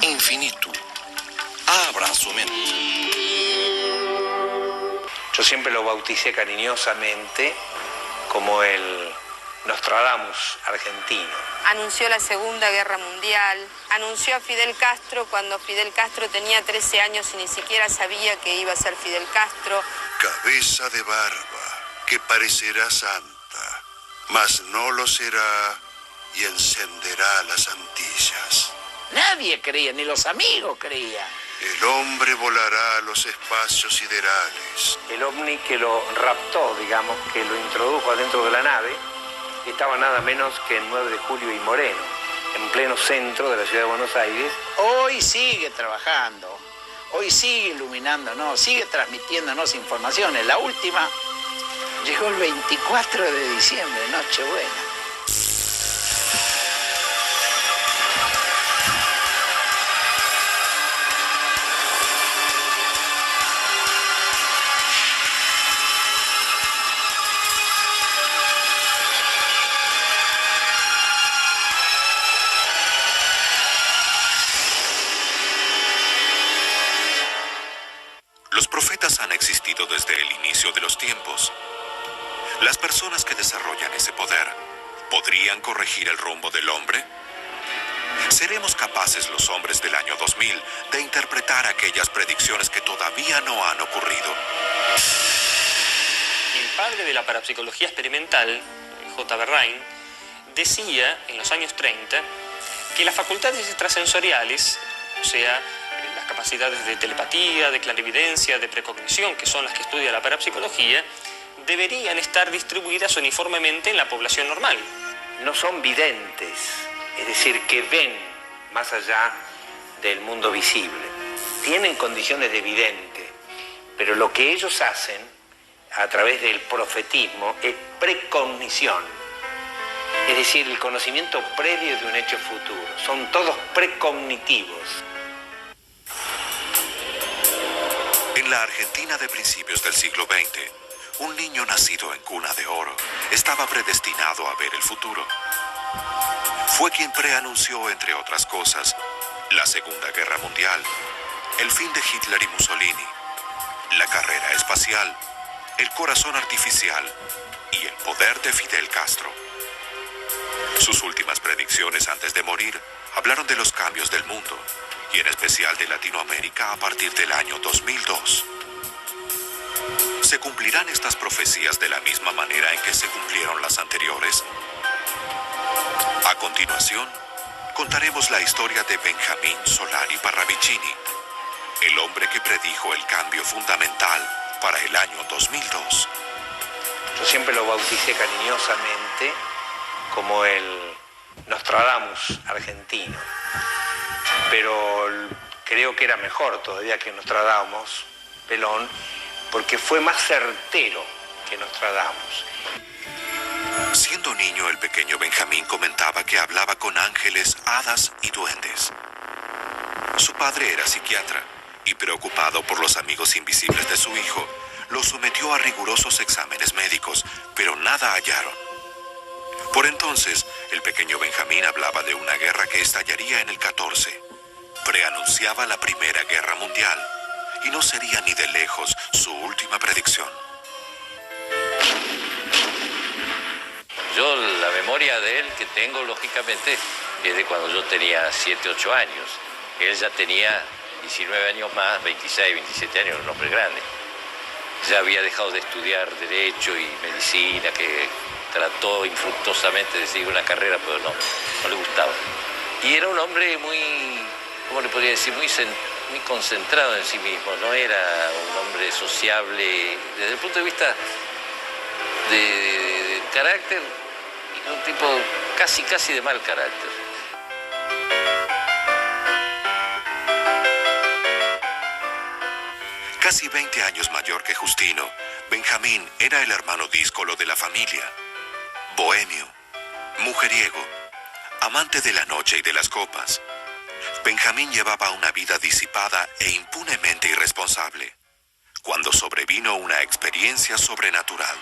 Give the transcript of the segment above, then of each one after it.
Infinitum. Abra su mente. Yo siempre lo bauticé cariñosamente como el Nostradamus argentino. Anunció la Segunda Guerra Mundial, anunció a Fidel Castro cuando Fidel Castro tenía 13 años y ni siquiera sabía que iba a ser Fidel Castro. Cabeza de barba, que parecerá santa, mas no lo será y encenderá las Antillas. Nadie creía, ni los amigos creían. El hombre volará a los espacios siderales. El ovni que lo raptó, digamos, que lo introdujo adentro de la nave, estaba nada menos que en 9 de Julio y Moreno, en pleno centro de la ciudad de Buenos Aires. Hoy sigue trabajando, hoy sigue iluminándonos, sigue transmitiéndonos informaciones. La última llegó el 24 de diciembre, Nochebuena. Los profetas han existido desde el inicio de los tiempos. Las personas que desarrollan ese poder, ¿podrían corregir el rumbo del hombre? ¿Seremos capaces los hombres del año 2000 de interpretar aquellas predicciones que todavía no han ocurrido? El padre de la parapsicología experimental, J.B. Rhine, decía en los años 30 que las facultades extrasensoriales, o sea, las capacidades de telepatía, de clarividencia, de precognición, que son las que estudia la parapsicología, deberían estar distribuidas uniformemente en la población normal. No son videntes, es decir, que ven más allá del mundo visible. Tienen condiciones de vidente, pero lo que ellos hacen a través del profetismo es precognición, es decir, el conocimiento previo de un hecho futuro. Son todos precognitivos. En la Argentina de principios del siglo XX, un niño nacido en cuna de oro estaba predestinado a ver el futuro. Fue quien preanunció, entre otras cosas, la Segunda Guerra Mundial, el fin de Hitler y Mussolini, la carrera espacial, el corazón artificial y el poder de Fidel Castro. Sus últimas predicciones antes de morir hablaron de los cambios del mundo, y en especial de Latinoamérica a partir del año 2002. ¿Se cumplirán estas profecías de la misma manera en que se cumplieron las anteriores? A continuación, contaremos la historia de Benjamín Solari Parravicini, el hombre que predijo el cambio fundamental para el año 2002. Yo siempre lo bauticé cariñosamente como el Nostradamus argentino, pero creo que era mejor todavía que Nostradamus, Pelón, porque fue más certero que Nostradamus. Siendo niño, el pequeño Benjamín comentaba que hablaba con ángeles, hadas y duendes. Su padre era psiquiatra y, preocupado por los amigos invisibles de su hijo, lo sometió a rigurosos exámenes médicos, pero nada hallaron. Por entonces, el pequeño Benjamín hablaba de una guerra que estallaría en el 14. Preanunciaba la Primera Guerra Mundial y no sería ni de lejos su última predicción. Yo la memoria de él que tengo, lógicamente, es de cuando yo tenía 7, 8 años. Él ya tenía 19 años más, 26, 27 años, un hombre grande. Ya había dejado de estudiar Derecho y Medicina, que trató infructuosamente de seguir una carrera, pero no le gustaba. Y era un hombre muy, ¿cómo le podría decir? Muy concentrado en sí mismo. No era un hombre sociable desde el punto de vista de carácter, un tipo casi de mal carácter. Casi 20 años mayor que Justino, Benjamín era el hermano díscolo de la familia. Bohemio, mujeriego, amante de la noche y de las copas. Benjamín llevaba una vida disipada e impunemente irresponsable, cuando sobrevino una experiencia sobrenatural.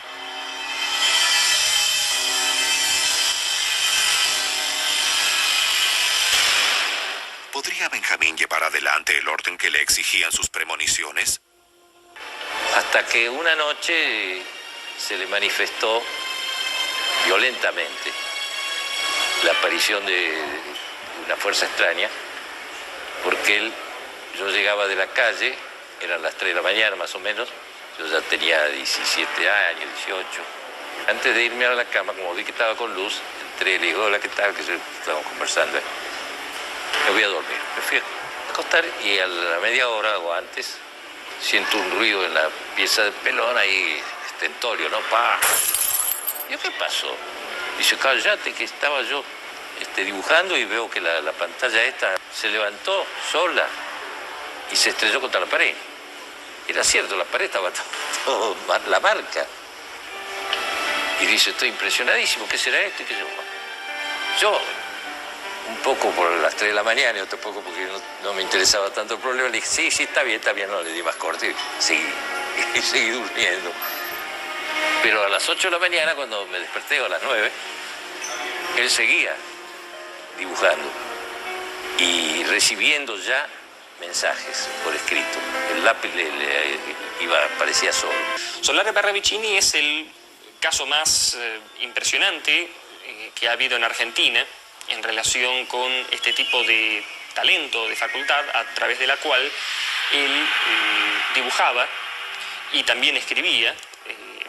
¿Podría Benjamín llevar adelante el orden que le exigían sus premoniciones? Hasta que una noche se le manifestó violentamente la aparición de una fuerza extraña, porque yo llegaba de la calle, eran las 3 de la mañana más o menos, yo ya tenía 17 años, 18. Antes de irme a la cama, como vi que estaba con luz, entré y le digo, hola, ¿qué tal? Que estábamos conversando. Me voy a dormir. Me fui a acostar y a la media hora o antes siento un ruido en la pieza del pelón, ahí estentorio, ¿no? ¡Pah! ¿Y qué pasó? Dice, cállate, que estaba yo dibujando y veo que la pantalla esta se levantó sola y se estrelló contra la pared. Era cierto, la pared estaba todo la marca. Y dice, estoy impresionadísimo, ¿qué será esto? Yo, un poco por las 3 de la mañana y otro poco porque no me interesaba tanto el problema, le dije, sí, está bien, no, le di más corte y seguí durmiendo. Pero a las 8 de la mañana, cuando me desperté, o a las 9, él seguía dibujando y recibiendo ya mensajes por escrito. El lápiz parecía solo. Solare Parravicini es el caso más impresionante que ha habido en Argentina en relación con este tipo de talento, de facultad, a través de la cual él dibujaba y también escribía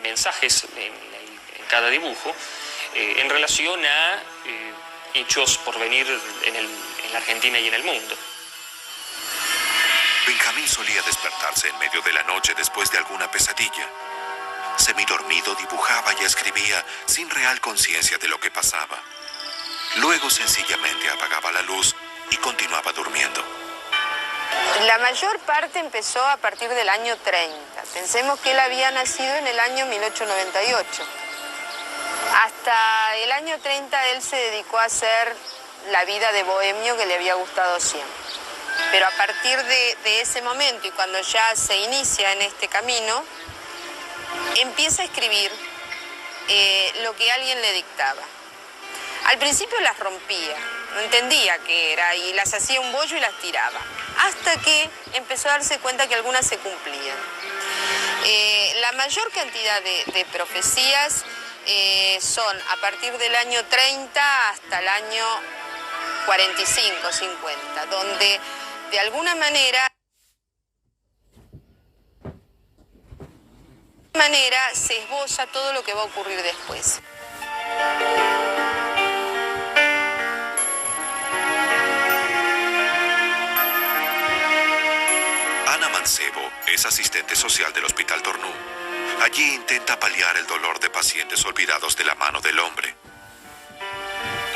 mensajes en cada dibujo en relación a hechos por venir en la Argentina y en el mundo. Benjamín solía despertarse en medio de la noche después de alguna pesadilla. Semidormido dibujaba y escribía sin real conciencia de lo que pasaba. Luego sencillamente apagaba la luz y continuaba durmiendo. La mayor parte empezó a partir del año 30. Pensemos que él había nacido en el año 1898. Hasta el año 30 él se dedicó a hacer la vida de bohemio que le había gustado siempre. Pero a partir de ese momento y cuando ya se inicia en este camino, empieza a escribir lo que alguien le dictaba. Al principio las rompía, no entendía qué era y las hacía un bollo y las tiraba. Hasta que empezó a darse cuenta que algunas se cumplían. La mayor cantidad de profecías son a partir del año 30 hasta el año 45, 50, donde de alguna manera se esboza todo lo que va a ocurrir después. Ana Mancebo es asistente social del Hospital Tornú. Allí intenta paliar el dolor de pacientes olvidados de la mano del hombre.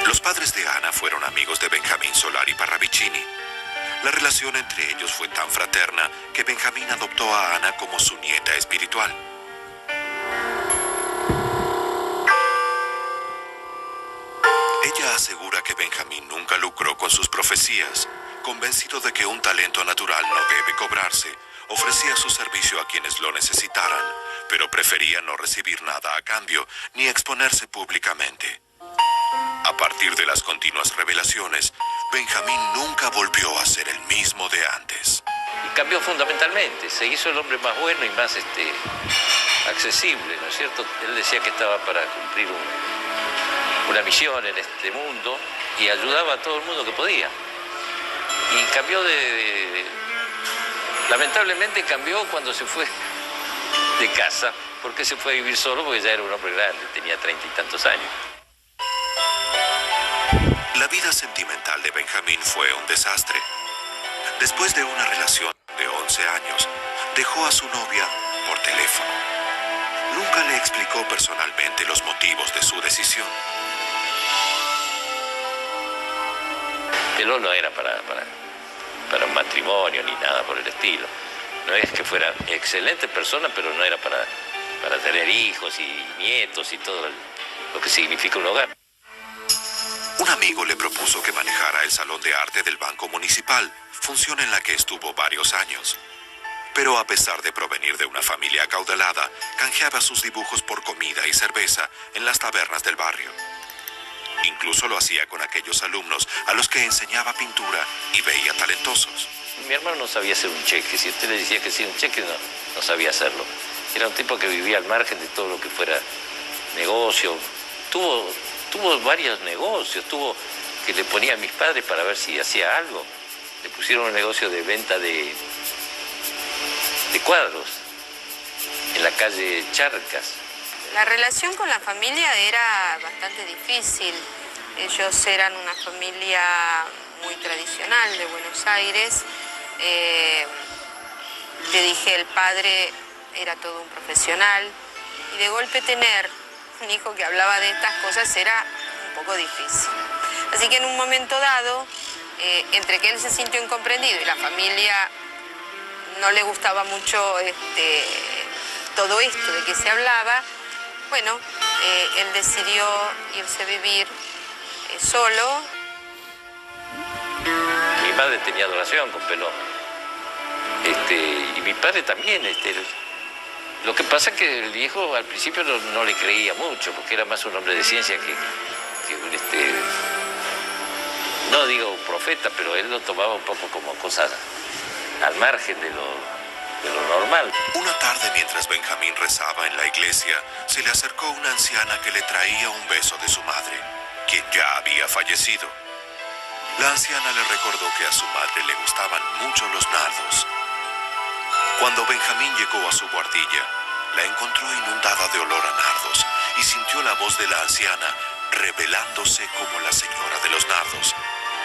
Los padres de Ana fueron amigos de Benjamín Solari Parravicini. La relación entre ellos fue tan fraterna que Benjamín adoptó a Ana como su nieta espiritual. Ella asegura que Benjamín nunca lucró con sus profecías. Convencido de que un talento natural no debe cobrarse, ofrecía su servicio a quienes lo necesitaran, pero prefería no recibir nada a cambio ni exponerse públicamente. A partir de las continuas revelaciones, Benjamín nunca volvió a ser el mismo de antes. Y cambió fundamentalmente, se hizo el hombre más bueno y más accesible, ¿no es cierto? Él decía que estaba para cumplir una misión en este mundo y ayudaba a todo el mundo que podía. Y cambió lamentablemente cambió cuando se fue de casa, porque se fue a vivir solo, porque ya era un hombre grande, tenía 30 y tantos años. La vida sentimental de Benjamín fue un desastre. Después de una relación de 11 años, dejó a su novia por teléfono. Nunca le explicó personalmente los motivos de su decisión. Pero no era para un matrimonio ni nada por el estilo. No es que fuera excelente persona, pero no era para tener hijos y nietos y todo lo que significa un hogar. Un amigo le propuso que manejara el Salón de Arte del Banco Municipal, función en la que estuvo varios años. Pero a pesar de provenir de una familia acaudalada, canjeaba sus dibujos por comida y cerveza en las tabernas del barrio. Incluso lo hacía con aquellos alumnos a los que enseñaba pintura y veía talentosos. Mi hermano no sabía hacer un cheque. Si usted le decía que sí un cheque, no sabía hacerlo. Era un tipo que vivía al margen de todo lo que fuera negocio. Tuvo varios negocios. Tuvo que le ponía a mis padres para ver si hacía algo. Le pusieron un negocio de venta de cuadros en la calle Charcas. La relación con la familia era bastante difícil. Ellos eran una familia muy tradicional de Buenos Aires. Te dije, el padre era todo un profesional y de golpe tener un hijo que hablaba de estas cosas era un poco difícil. Así que en un momento dado, entre que él se sintió incomprendido y la familia no le gustaba mucho todo esto de que se hablaba, bueno, él decidió irse a vivir solo. Mi madre tenía adoración con Pelón. Y mi padre también. Lo que pasa es que el viejo al principio no le creía mucho, porque era más un hombre de ciencia que no digo profeta, pero él lo tomaba un poco como cosas al margen de lo normal. Una tarde, mientras Benjamín rezaba en la iglesia, se le acercó una anciana que le traía un beso de su madre, quien ya había fallecido. La anciana le recordó que a su madre le gustaban mucho los nardos. Cuando Benjamín llegó a su guardilla, la encontró inundada de olor a nardos y sintió la voz de la anciana revelándose como la señora de los nardos,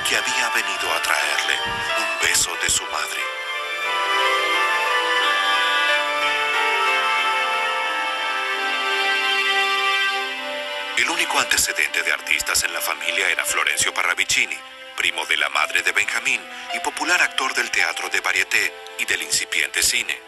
que había venido a traerle un beso de su madre. El único antecedente de artistas en la familia era Florencio Parravicini, primo de la madre de Benjamín y popular actor del teatro de variété y del incipiente cine.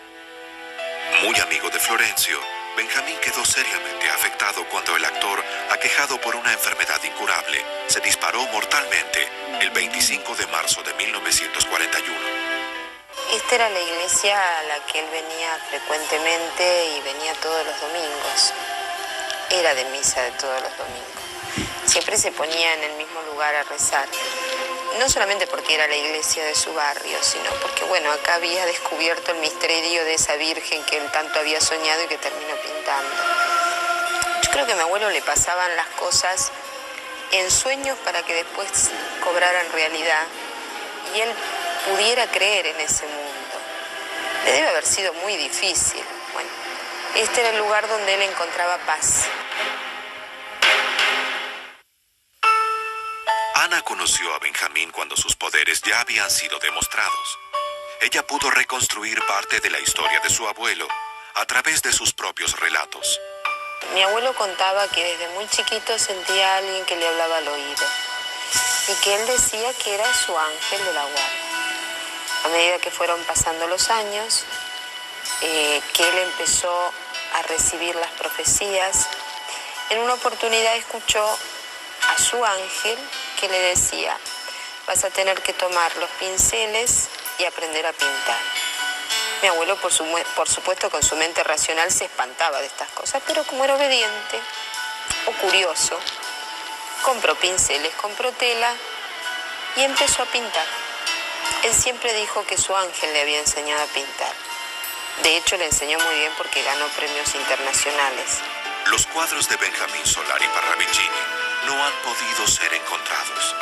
Muy amigo de Florencio, Benjamín quedó seriamente afectado cuando el actor, aquejado por una enfermedad incurable, se disparó mortalmente el 25 de marzo de 1941. Esta era la iglesia a la que él venía frecuentemente y venía todos los domingos. Era de misa de todos los domingos. Siempre se ponía en el mismo lugar a rezar. No solamente porque era la iglesia de su barrio, sino porque, bueno, acá había descubierto el misterio de esa virgen que él tanto había soñado y que terminó pintando. Yo creo que a mi abuelo le pasaban las cosas en sueños para que después cobraran realidad y él pudiera creer en ese mundo. Le debe haber sido muy difícil. Bueno, este era el lugar donde él encontraba paz. Ana conoció a Benjamín cuando sus poderes ya habían sido demostrados. Ella pudo reconstruir parte de la historia de su abuelo a través de sus propios relatos. Mi abuelo contaba que desde muy chiquito sentía a alguien que le hablaba al oído y que él decía que era su ángel de la guarda. A medida que fueron pasando los años, que él empezó a recibir las profecías, en una oportunidad escuchó a su ángel que le decía: vas a tener que tomar los pinceles y aprender a pintar. Mi abuelo, por supuesto, con su mente racional se espantaba de estas cosas, pero como era obediente o curioso, compró pinceles, compró tela y empezó a pintar. Él siempre dijo que su ángel le había enseñado a pintar. De hecho, le enseñó muy bien porque ganó premios internacionales. Los cuadros de Benjamín Solari Parravicini no han podido ser encontrados.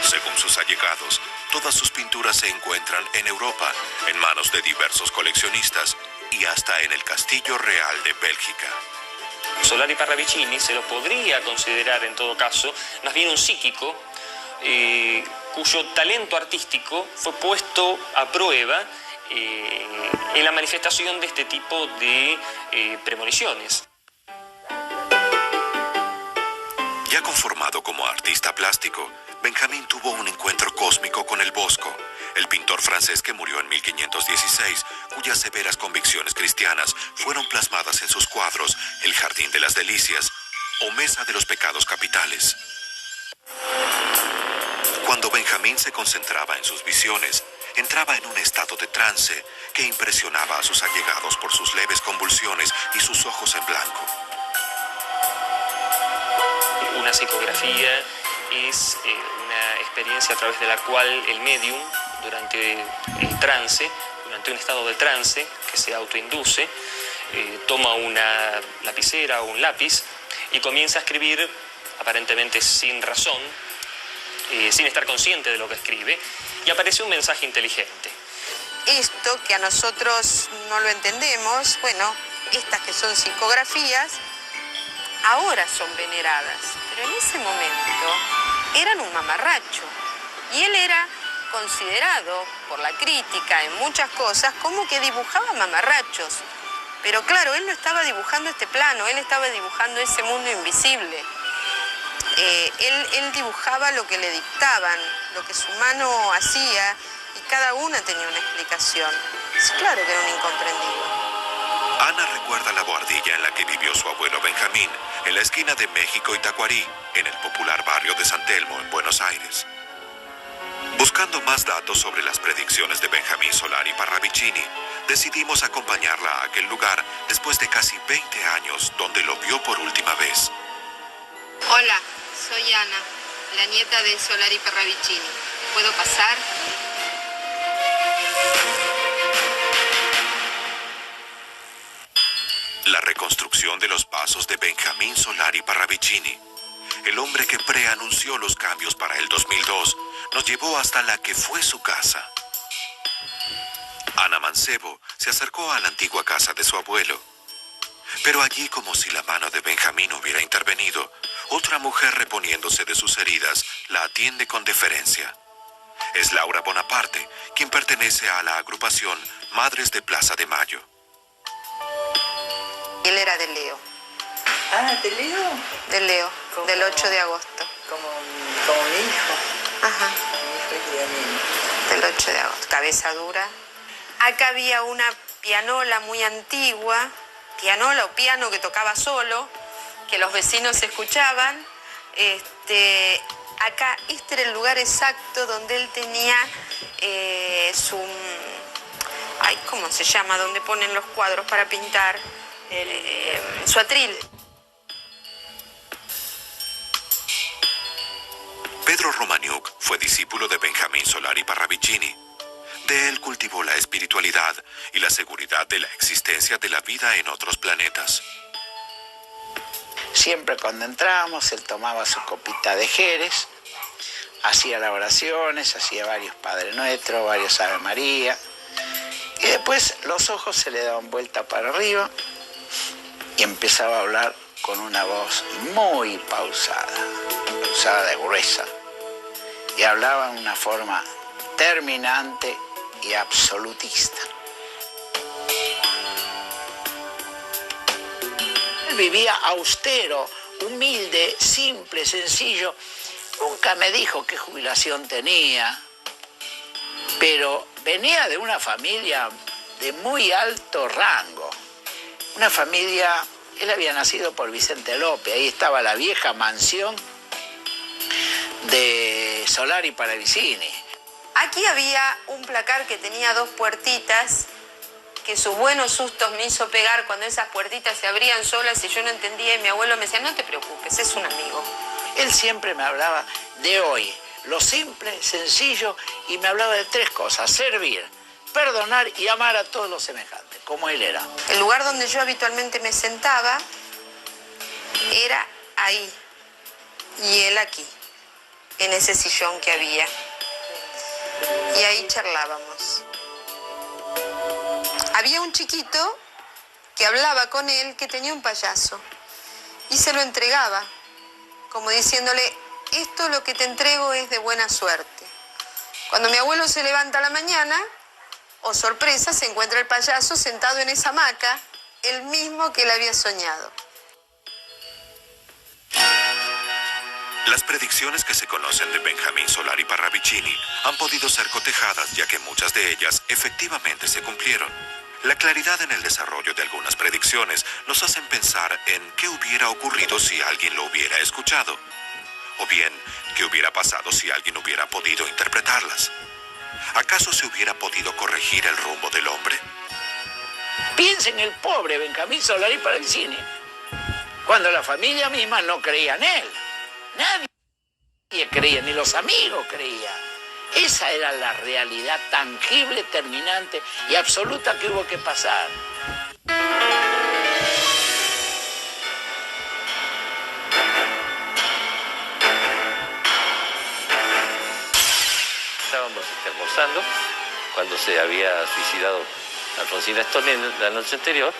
Según sus allegados, todas sus pinturas se encuentran en Europa, en manos de diversos coleccionistas y hasta en el Castillo Real de Bélgica. Solari Parravicini se lo podría considerar, en todo caso, más bien un psíquico, cuyo talento artístico fue puesto a prueba en la manifestación de este tipo de premoniciones. Ya conformado como artista plástico, Benjamín tuvo un encuentro cósmico con el Bosco, el pintor francés que murió en 1516, cuyas severas convicciones cristianas fueron plasmadas en sus cuadros El Jardín de las Delicias o Mesa de los Pecados Capitales. Cuando Benjamín se concentraba en sus visiones, entraba en un estado de trance que impresionaba a sus allegados por sus leves convulsiones y sus ojos en blanco. una psicografía es una experiencia a través de la cual el medium, durante el trance, durante un estado de trance que se autoinduce, toma una lapicera o un lápiz y comienza a escribir aparentemente sin razón, sin estar consciente de lo que escribe, y aparece un mensaje inteligente. Esto que a nosotros no lo entendemos, bueno, estas que son psicografías, ahora son veneradas, pero en ese momento eran un mamarracho. Y él era considerado por la crítica en muchas cosas como que dibujaba mamarrachos. Pero claro, él no estaba dibujando este plano, él estaba dibujando ese mundo invisible. Él dibujaba lo que le dictaban, lo que su mano hacía, y cada una tenía una explicación. Es claro que era un incomprendido. Ana recuerda la boardilla en la que vivió su abuelo Benjamín, en la esquina de México y Tacuarí, en el popular barrio de San Telmo, en Buenos Aires. Buscando más datos sobre las predicciones de Benjamín Solari Parravicini, decidimos acompañarla a aquel lugar después de casi 20 años donde lo vio por última vez. Hola, soy Ana, la nieta de Solari Parravicini. ¿Puedo pasar? La reconstrucción de los pasos de Benjamín Solari Parravicini, el hombre que preanunció los cambios para el 2002, nos llevó hasta la que fue su casa. Ana Mancebo se acercó a la antigua casa de su abuelo. Pero allí, como si la mano de Benjamín hubiera intervenido, otra mujer, reponiéndose de sus heridas, la atiende con deferencia. Es Laura Bonaparte, quien pertenece a la agrupación Madres de Plaza de Mayo. Él era de Leo. Ah, ¿de Leo? De Leo, del 8 de agosto. Como mi hijo. Ajá. Mi hijo y de mí. Del 8 de agosto. Cabeza dura. Acá había una pianola muy antigua, pianola o piano que tocaba solo, que los vecinos escuchaban. Acá este era el lugar exacto donde él tenía su... Ay, ¿cómo se llama? Donde ponen los cuadros para pintar. Su atril. Pedro Romaniuk fue discípulo de Benjamín Solari Parravicini. De él cultivó la espiritualidad y la seguridad de la existencia de la vida en otros planetas. Siempre cuando entrábamos, él tomaba su copita de Jerez, hacía las oraciones, hacía varios Padre Nuestro, varios Ave María, y después los ojos se le daban vuelta para arriba y empezaba a hablar con una voz muy pausada de gruesa, y hablaba en una forma terminante y absolutista. Él vivía austero, humilde, simple, sencillo. Nunca me dijo qué jubilación tenía, pero venía de una familia de muy alto rango. Una familia, él había nacido por Vicente López, ahí estaba la vieja mansión de Solari Parravicini. Aquí había un placar que tenía 2 puertitas, que sus buenos sustos me hizo pegar cuando esas puertitas se abrían solas y yo no entendía, y mi abuelo me decía, no te preocupes, es un amigo. Él siempre me hablaba de hoy, lo simple, sencillo, y me hablaba de 3 cosas: servir, perdonar y amar a todos los semejantes, como él era. El lugar donde yo habitualmente me sentaba era ahí, y él aquí, en ese sillón que había. Y ahí charlábamos. Había un chiquito que hablaba con él, que tenía un payaso, y se lo entregaba, como diciéndole, esto lo que te entrego es de buena suerte. Cuando mi abuelo se levanta a la mañana, oh sorpresa, se encuentra el payaso sentado en esa hamaca, el mismo que él había soñado. Las predicciones que se conocen de Benjamín Solari Parravicini han podido ser cotejadas, ya que muchas de ellas efectivamente se cumplieron. La claridad en el desarrollo de algunas predicciones nos hacen pensar en qué hubiera ocurrido si alguien lo hubiera escuchado, o bien qué hubiera pasado si alguien hubiera podido interpretarlas. ¿Acaso se hubiera podido corregir el rumbo del hombre? Piensa en el pobre Benjamín Solari Parravicini, cuando la familia misma no creía en él. Nadie creía, ni los amigos creían. Esa era la realidad tangible, terminante y absoluta que hubo que pasar. Estábamos almorzando cuando se había suicidado Alfonsina Storni la noche anterior,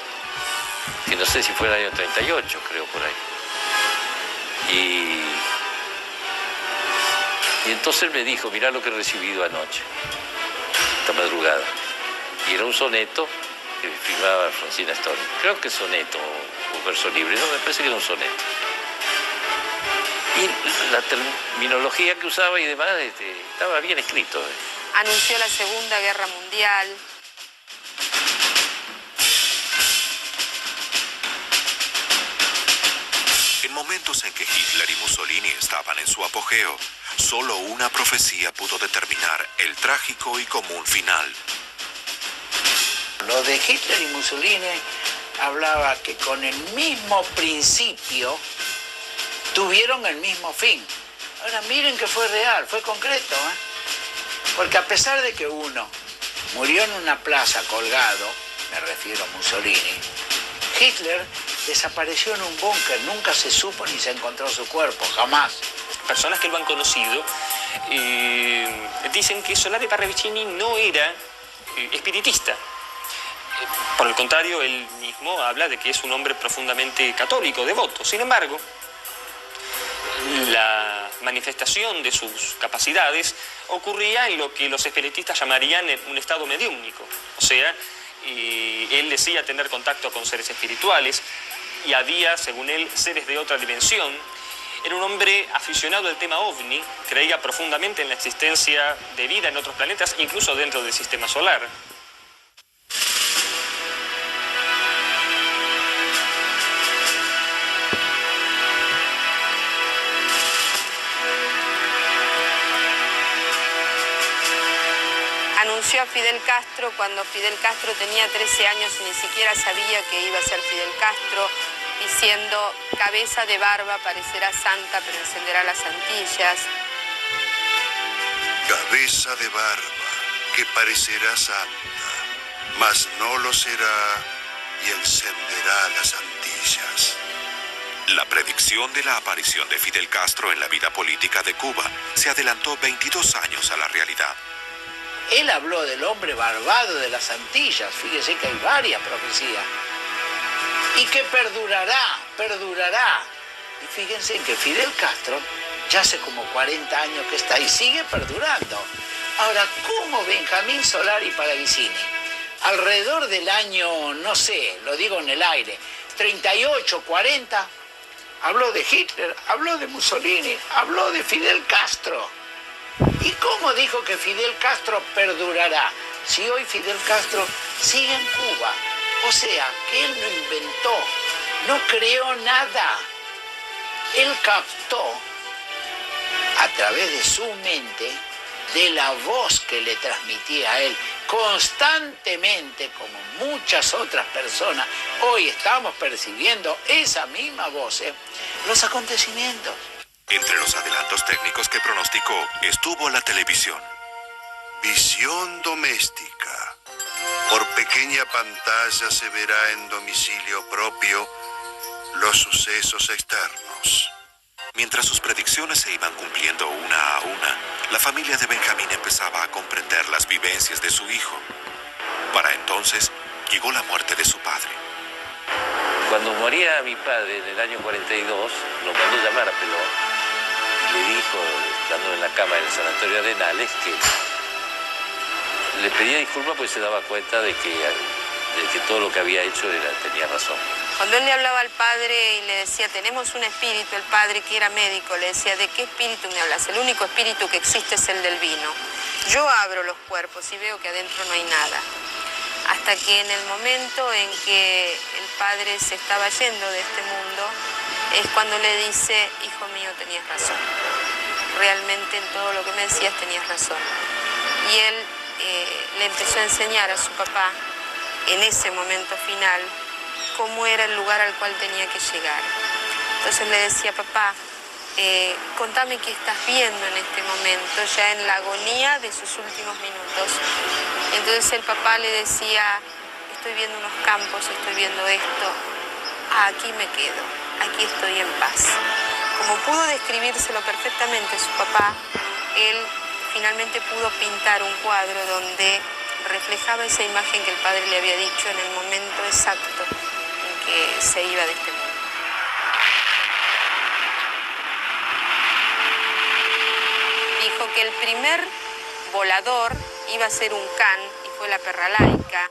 que no sé si fue el año 38, creo, por ahí. Y entonces él me dijo, mirá lo que he recibido anoche, esta madrugada. Y era un soneto que firmaba Alfonsina Storni. Creo que soneto o verso libre, no, me parece que era un soneto. Y la terminología que usaba y demás estaba bien escrito. Anunció la Segunda Guerra Mundial. En momentos en que Hitler y Mussolini estaban en su apogeo, solo una profecía pudo determinar el trágico y común final. Lo de Hitler y Mussolini hablaba que con el mismo principio tuvieron el mismo fin. Ahora miren que fue real, fue concreto, Porque a pesar de que uno murió en una plaza colgado, me refiero a Mussolini, Hitler desapareció en un búnker, nunca se supo ni se encontró su cuerpo, jamás. Personas que lo han conocido dicen que Solari Parravicini no era espiritista. Por el contrario, él mismo habla de que es un hombre profundamente católico, devoto. Sin embargo, la manifestación de sus capacidades ocurría en lo que los espiritistas llamarían un estado mediúmnico. O sea, él decía tener contacto con seres espirituales y había, según él, seres de otra dimensión. Era un hombre aficionado al tema ovni, creía profundamente en la existencia de vida en otros planetas, incluso dentro del sistema solar. Anunció a Fidel Castro cuando Fidel Castro tenía 13 años y ni siquiera sabía que iba a ser Fidel Castro, diciendo: cabeza de barba parecerá santa, pero encenderá las antillas. Cabeza de barba que parecerá santa, mas no lo será, y encenderá las antillas. La predicción de la aparición de Fidel Castro en la vida política de Cuba se adelantó 22 años a la realidad. Él habló del hombre barbado de las Antillas, fíjese que hay varias profecías, y que perdurará. Y fíjense que Fidel Castro ya hace como 40 años que está y sigue perdurando. Ahora, ¿cómo Benjamín Solari Parravicini, alrededor del año, no sé, lo digo en el aire, 38, 40, habló de Hitler, habló de Mussolini, habló de Fidel Castro? ¿Y cómo dijo que Fidel Castro perdurará? Si hoy Fidel Castro sigue en Cuba. O sea, que él no inventó, no creó nada. Él captó, a través de su mente, de la voz que le transmitía a él constantemente, como muchas otras personas, hoy estamos percibiendo esa misma voz, los acontecimientos. Entre los adelantos técnicos que pronosticó estuvo la televisión. Visión doméstica. Por pequeña pantalla se verá en domicilio propio los sucesos externos. Mientras sus predicciones se iban cumpliendo una a una, la familia de Benjamín empezaba a comprender las vivencias de su hijo. Para entonces, llegó la muerte de su padre. Cuando moría mi padre en el año 42, lo mandó llamar a Pelón. Le dijo, estando en la cama del Sanatorio Arenales, que le pedía disculpas porque se daba cuenta de que todo lo que había hecho tenía razón. Cuando él le hablaba al padre y le decía: tenemos un espíritu, el padre, que era médico, le decía: ¿de qué espíritu me hablas? El único espíritu que existe es el del vino. Yo abro los cuerpos y veo que adentro no hay nada. Hasta que en el momento en que el padre se estaba yendo de este mundo, es cuando le dice: hijo mío, tenías razón. Realmente en todo lo que me decías tenías razón. Y él le empezó a enseñar a su papá, en ese momento final, cómo era el lugar al cual tenía que llegar. Entonces le decía: papá, contame qué estás viendo en este momento, ya en la agonía de sus últimos minutos. Entonces el papá le decía, estoy viendo unos campos, estoy viendo esto, aquí me quedo, aquí estoy en paz. Como pudo describírselo perfectamente su papá, él finalmente pudo pintar un cuadro donde reflejaba esa imagen que el padre le había dicho en el momento exacto en que se iba de este mundo. Dijo que el primer volador iba a ser un can y fue la perra laica.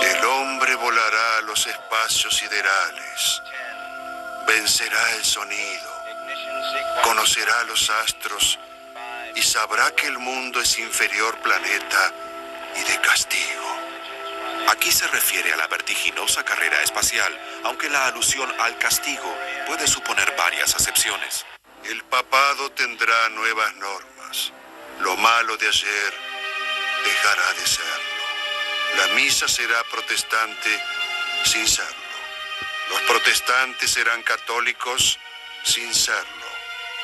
El hombre volará a los espacios siderales, vencerá el sonido, conocerá los astros y sabrá que el mundo es inferior planeta y de castigo. Aquí se refiere a la vertiginosa carrera espacial, aunque la alusión al castigo puede suponer varias acepciones. El papado tendrá nuevas normas. Lo malo de ayer dejará de serlo. La misa será protestante sin serlo. Los protestantes serán católicos sin serlo.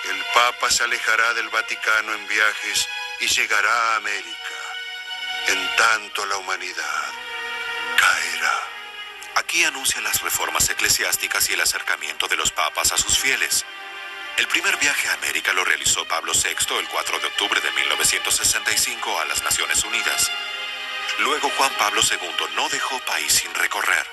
El Papa se alejará del Vaticano en viajes y llegará a América. En tanto la humanidad caerá. Aquí anuncia las reformas eclesiásticas y el acercamiento de los papas a sus fieles. El primer viaje a América lo realizó Pablo VI el 4 de octubre de 1965 a las Naciones Unidas. Luego Juan Pablo II no dejó país sin recorrer.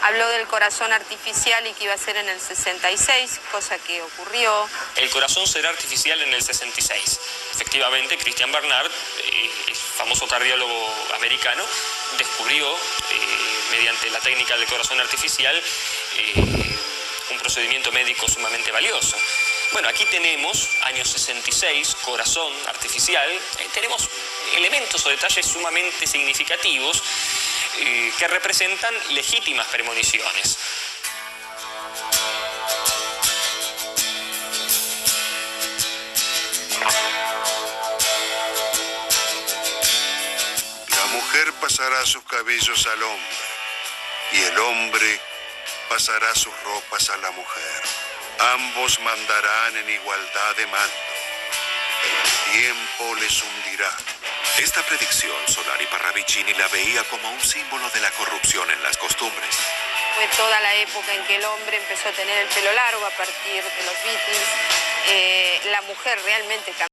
Habló del corazón artificial y que iba a ser en el 66, cosa que ocurrió. El corazón será artificial en el 66. Efectivamente, Christian Barnard, el famoso cardiólogo americano, descubrió, mediante la técnica del corazón artificial, un procedimiento médico sumamente valioso. Bueno, aquí tenemos, año 66, corazón artificial, tenemos elementos o detalles sumamente significativos que representan legítimas premoniciones. La mujer pasará sus cabellos al hombre y el hombre pasará sus ropas a la mujer. Ambos mandarán en igualdad de mando. El tiempo les hundirá. Esta predicción Solari Parravicini la veía como un símbolo de la corrupción en las costumbres. Fue toda la época en que el hombre empezó a tener el pelo largo a partir de los Beatles. La mujer realmente cambió.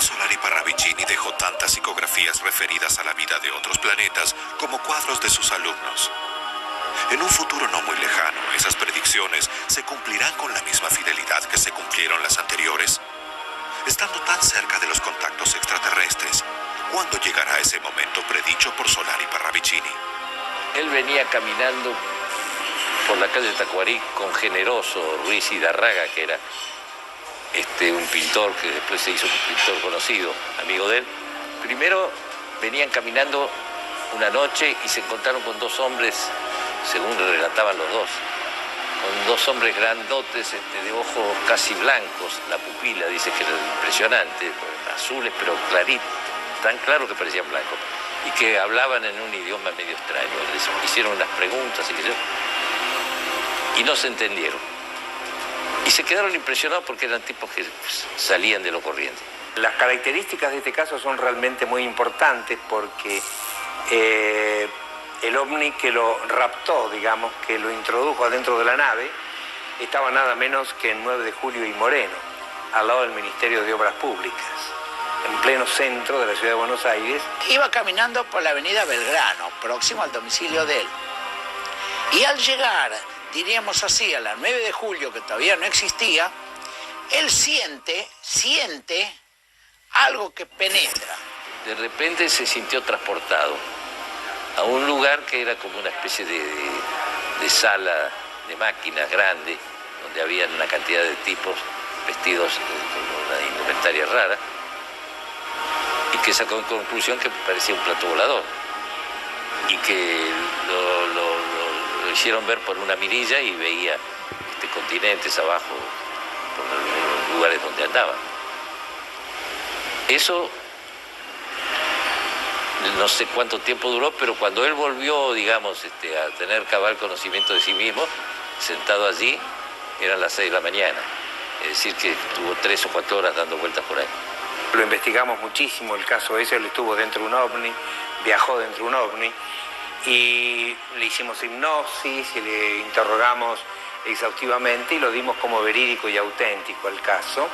Solari Parravicini dejó tantas psicografías referidas a la vida de otros planetas como cuadros de sus alumnos. En un futuro no muy lejano, esas predicciones se cumplirán con la misma fidelidad que se cumplieron las anteriores. Estando tan cerca de los contactos extraterrestres, ¿cuándo llegará ese momento predicho por Solari Parravicini? Él venía caminando por la calle Tacuarí con Generoso Ruiz Hidarraga, que era un pintor que después se hizo un pintor conocido, amigo de él, Primero venían caminando una noche y se encontraron con dos hombres, según relataban los dos, con dos hombres grandotes, de ojos casi blancos, la pupila dice que era impresionante, azules pero claritos, tan claros que parecían blancos, y que hablaban en un idioma medio extraño. Les hicieron unas preguntas y no se entendieron. Y se quedaron impresionados porque eran tipos que salían de lo corriente. Las características de este caso son realmente muy importantes porque el ovni que lo raptó, digamos, que lo introdujo adentro de la nave, estaba nada menos que en 9 de Julio y Moreno, al lado del Ministerio de Obras Públicas, en pleno centro de la ciudad de Buenos Aires. Iba caminando por la avenida Belgrano, próximo al domicilio de él. Y al llegar, diríamos así, a la 9 de Julio, que todavía no existía, él siente algo que penetra. De repente se sintió transportado a un lugar que era como una especie de sala de máquinas grande, donde había una cantidad de tipos vestidos con una indumentaria rara, y que sacó en conclusión que parecía un plato volador, y que lo hicieron ver por una mirilla y veía continentes abajo, por los lugares donde andaba. Eso no sé cuánto tiempo duró, pero cuando él volvió, digamos, a tener cabal conocimiento de sí mismo, sentado allí, eran las 6 de la mañana. Es decir, que estuvo 3 o 4 horas dando vueltas por ahí. Lo investigamos muchísimo, el caso ese, él estuvo dentro de un ovni, viajó dentro de un ovni, y le hicimos hipnosis y le interrogamos exhaustivamente y lo dimos como verídico y auténtico el caso.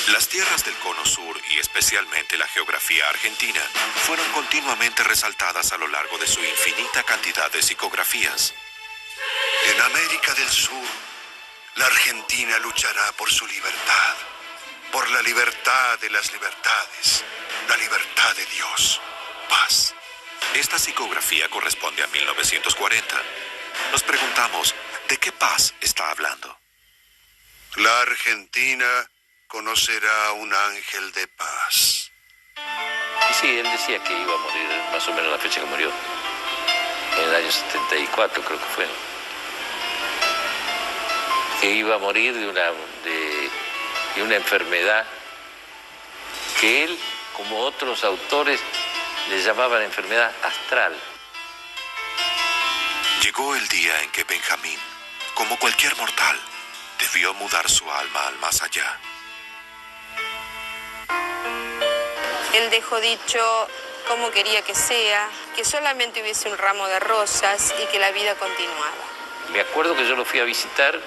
Las tierras del Cono Sur y especialmente la geografía argentina fueron continuamente resaltadas a lo largo de su infinita cantidad de psicografías. En América del Sur, la Argentina luchará por su libertad, por la libertad de las libertades, la libertad de Dios, paz. Esta psicografía corresponde a 1940. Nos preguntamos, ¿de qué paz está hablando? La Argentina conocerá un ángel de paz. Y sí, él decía que iba a morir, más o menos la fecha que murió, en el año 74 creo que fue, ¿no? Que iba a morir de una enfermedad que él, como otros autores, le llamaban enfermedad astral. Llegó el día en que Benjamín, como cualquier mortal, debió mudar su alma al más allá. Él dejó dicho cómo quería que sea, que solamente hubiese un ramo de rosas y que la vida continuaba. Me acuerdo que yo lo fui a visitar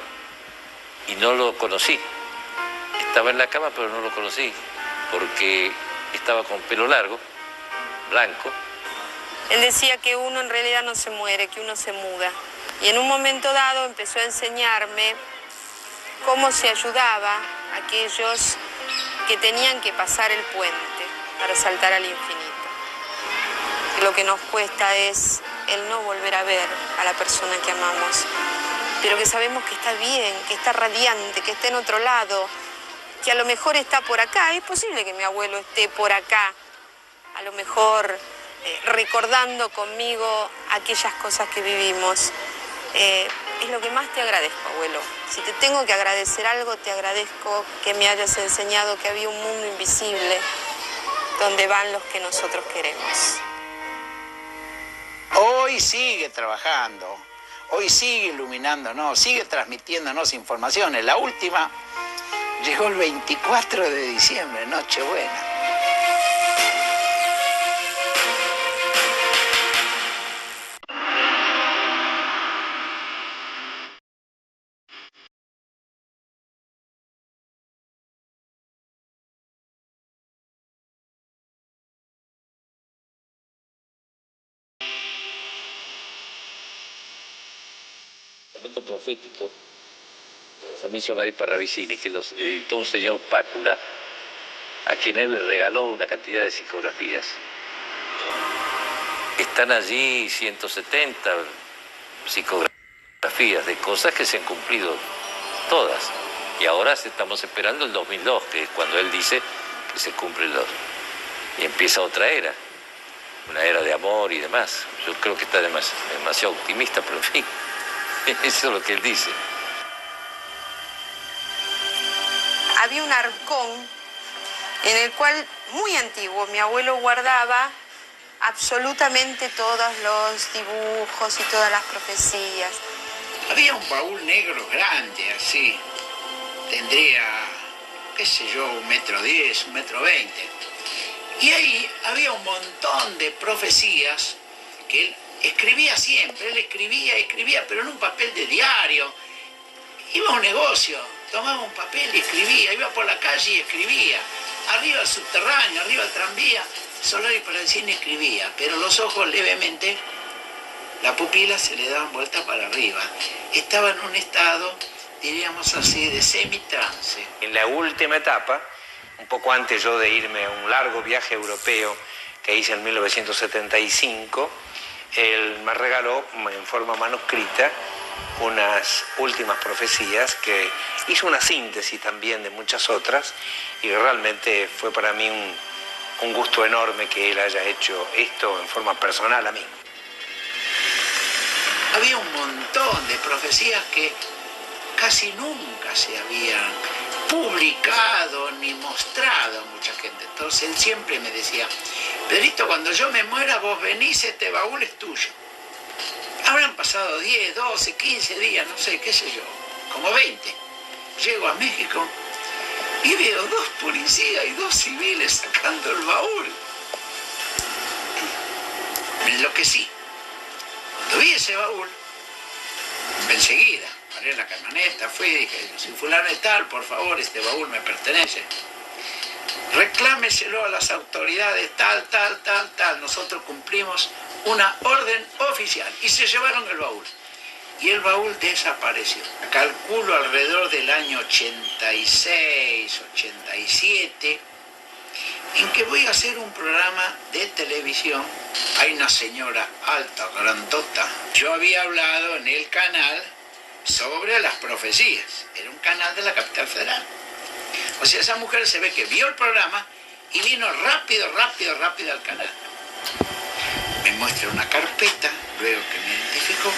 y no lo conocí. Estaba en la cama, pero no lo conocí, porque estaba con pelo largo, blanco. Él decía que uno en realidad no se muere, que uno se muda. Y en un momento dado empezó a enseñarme cómo se ayudaba a aquellos que tenían que pasar el puente para saltar al infinito. Lo que nos cuesta es el no volver a ver a la persona que amamos, pero que sabemos que está bien, que está radiante, que está en otro lado, que a lo mejor está por acá. Es posible que mi abuelo esté por acá, a lo mejor recordando conmigo aquellas cosas que vivimos. Es lo que más te agradezco, abuelo. Si te tengo que agradecer algo, te agradezco que me hayas enseñado que había un mundo invisible donde van los que nosotros queremos. Hoy sigue trabajando, hoy sigue iluminándonos, sigue transmitiéndonos informaciones. La última llegó el 24 de diciembre, Nochebuena. Profético, Servicio María Parravicini, que los editó un señor Pácula, a quien él le regaló una cantidad de psicografías. Están allí 170 psicografías de cosas que se han cumplido todas. Y ahora estamos esperando el 2002, que es cuando él dice que se cumplen y empieza otra era, una era de amor y demás. Yo creo que está demasiado optimista, pero en fin, eso es lo que él dice. Había un arcón en el cual, muy antiguo, mi abuelo guardaba absolutamente todos los dibujos y todas las profecías. Había un baúl negro grande, así. Tendría, qué sé yo, 1,10 m, 1,20 m. Y ahí había un montón de profecías que él escribía siempre. Él escribía, pero en un papel de diario. Iba a un negocio, tomaba un papel y escribía. Iba por la calle y escribía. Arriba al subterráneo, arriba al tranvía, Solari Palavicini escribía, pero los ojos levemente, la pupila se le daban vuelta para arriba. Estaba en un estado, diríamos así, de semitrance. En la última etapa, un poco antes yo de irme a un largo viaje europeo que hice en 1975, él me regaló en forma manuscrita unas últimas profecías que hizo una síntesis también de muchas otras, y realmente fue para mí un gusto enorme que él haya hecho esto en forma personal a mí. Había un montón de profecías que casi nunca se habían publicado ni mostrado a mucha gente. Entonces él siempre me decía: Pedrito, cuando yo me muera vos venís, este baúl es tuyo. Habrán pasado 10, 12, 15 días, no sé, qué sé yo, como 20. Llego a México y veo 2 policías y 2 civiles sacando el baúl. Me enloquecí. Cuando vi ese baúl, enseguida paré la camioneta, fui y dije: si fulano es tal, por favor, este baúl me pertenece. Reclámeselo a las autoridades, tal. Nosotros cumplimos una orden oficial. Y se llevaron el baúl. Y el baúl desapareció. Calculo alrededor del año 86, 87, en que voy a hacer un programa de televisión. Hay una señora alta, grandota. Yo había hablado en el canal sobre las profecías. Era un canal de la capital federal. O sea, esa mujer se ve que vio el programa y vino rápido al canal. Me muestra una carpeta, luego que me identificó,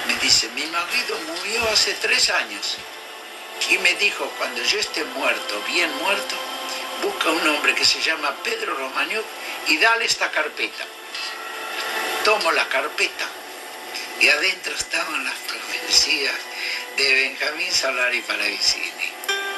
me dice: mi marido murió hace 3 años. Y me dijo: cuando yo esté muerto, bien muerto, busca un hombre que se llama Pedro Romaniuk y dale esta carpeta. Tomo la carpeta y adentro estaban las profecías de Benjamín Solari Palavicini.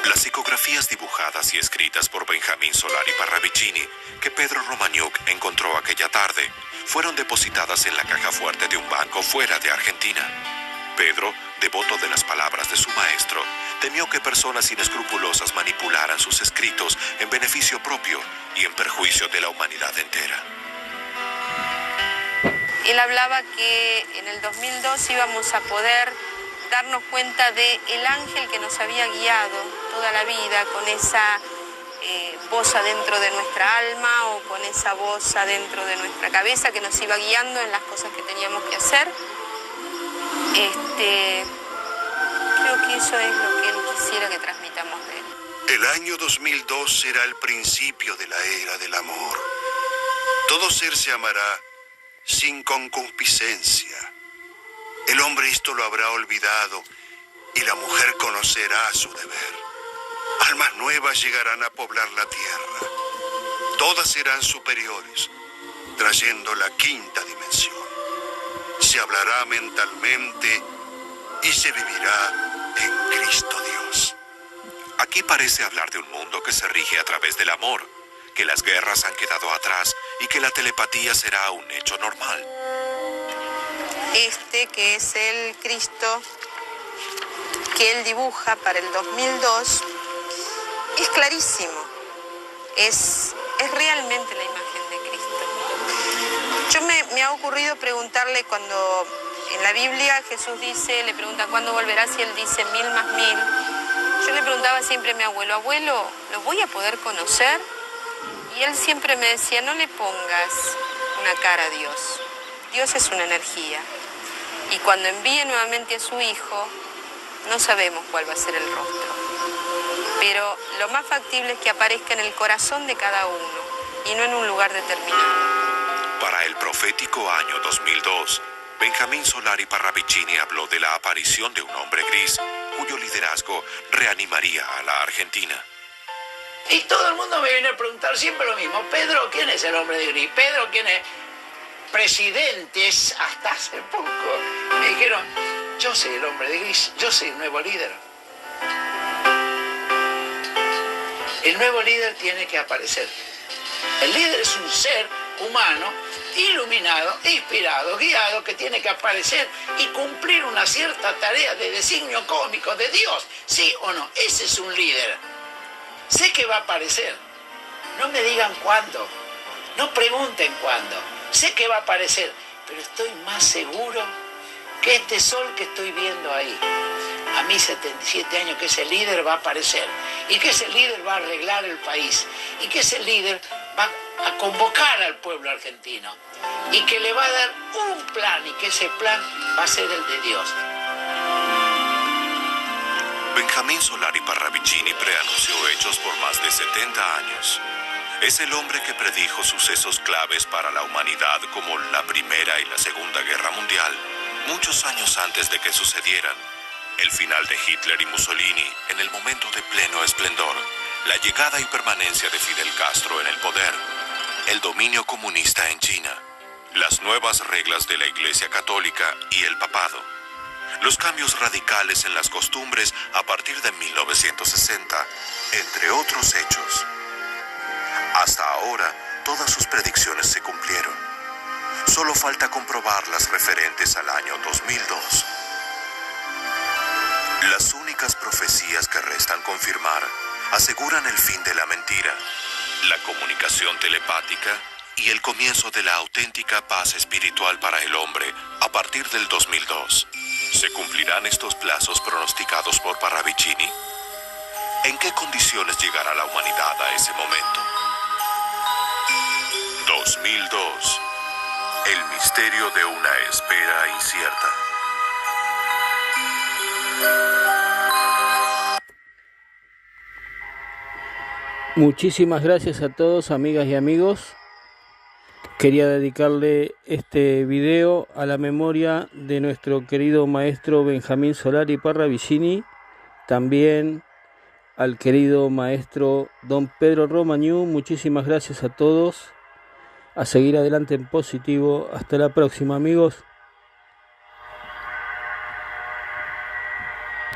Las psicografías dibujadas y escritas por Benjamín Solari Palavicini, que Pedro Romaniuk encontró aquella tarde, fueron depositadas en la caja fuerte de un banco fuera de Argentina. Pedro, devoto de las palabras de su maestro, temió que personas inescrupulosas manipularan sus escritos en beneficio propio y en perjuicio de la humanidad entera. Él hablaba que en el 2002 íbamos a poder darnos cuenta de el ángel que nos había guiado toda la vida, con esa voz adentro de nuestra alma o con esa voz adentro de nuestra cabeza que nos iba guiando en las cosas que teníamos que hacer. Creo que eso es lo que él quisiera que transmitamos de él. El año 2002 será el principio de la era del amor. Todo ser se amará sin concupiscencia. El hombre esto lo habrá olvidado y la mujer conocerá su deber. Almas nuevas llegarán a poblar la tierra. Todas serán superiores, trayendo la 5ª dimensión. Se hablará mentalmente y se vivirá en Cristo Dios. Aquí parece hablar de un mundo que se rige a través del amor, que las guerras han quedado atrás y que la telepatía será un hecho normal. Que es el Cristo que él dibuja para el 2002, es clarísimo. Es realmente la imagen de Cristo. Me ha ocurrido preguntarle cuando en la Biblia Jesús le pregunta ¿cuándo volverás? Y él dice 1000 más 1000. Yo le preguntaba siempre a mi abuelo: abuelo, ¿lo voy a poder conocer? Y él siempre me decía: no le pongas una cara a Dios. Dios es una energía. Y cuando envíe nuevamente a su Hijo, no sabemos cuál va a ser el rostro. Pero lo más factible es que aparezca en el corazón de cada uno y no en un lugar determinado. Para el profético año 2002, Benjamín Solari Parravicini habló de la aparición de un hombre gris, cuyo liderazgo reanimaría a la Argentina. Y todo el mundo me viene a preguntar siempre lo mismo. Pedro, ¿quién es el hombre de gris? Pedro, ¿quién es? Presidentes hasta hace poco me dijeron, yo soy el hombre de gris, yo soy el nuevo líder. El nuevo líder tiene que aparecer. El líder es un ser humano, iluminado, inspirado, guiado, que tiene que aparecer y cumplir una cierta tarea de designio cósmico de Dios, ¿sí o no? Ese es un líder. Sé que va a aparecer. No me digan cuándo, no pregunten cuándo. Sé que va a aparecer, pero estoy más seguro que este sol que estoy viendo ahí, a mis 77 años, que ese líder va a aparecer y que ese líder va a arreglar el país y que ese líder va a convocar al pueblo argentino y que le va a dar un plan y que ese plan va a ser el de Dios. Benjamín Solari Parravicini preanunció hechos por más de 70 años. Es el hombre que predijo sucesos claves para la humanidad como la Primera y la Segunda Guerra Mundial, muchos años antes de que sucedieran. El final de Hitler y Mussolini en el momento de pleno esplendor, la llegada y permanencia de Fidel Castro en el poder, el dominio comunista en China, las nuevas reglas de la Iglesia Católica y el papado, los cambios radicales en las costumbres a partir de 1960, entre otros hechos. Hasta ahora, todas sus predicciones se cumplieron. Solo falta comprobar las referentes al año 2002. Las únicas profecías que restan confirmar aseguran el fin de la mentira, la comunicación telepática y el comienzo de la auténtica paz espiritual para el hombre a partir del 2002. ¿Se cumplirán estos plazos pronosticados por Parravicini? ¿En qué condiciones llegará la humanidad a ese momento? 2002. El misterio de una espera incierta. Muchísimas gracias a todos, amigas y amigos. Quería dedicarle este video a la memoria de nuestro querido maestro Benjamín Solari Parravicini, también al querido maestro don Pedro Romagnù. Muchísimas gracias a todos. A seguir adelante en positivo. Hasta la próxima, amigos.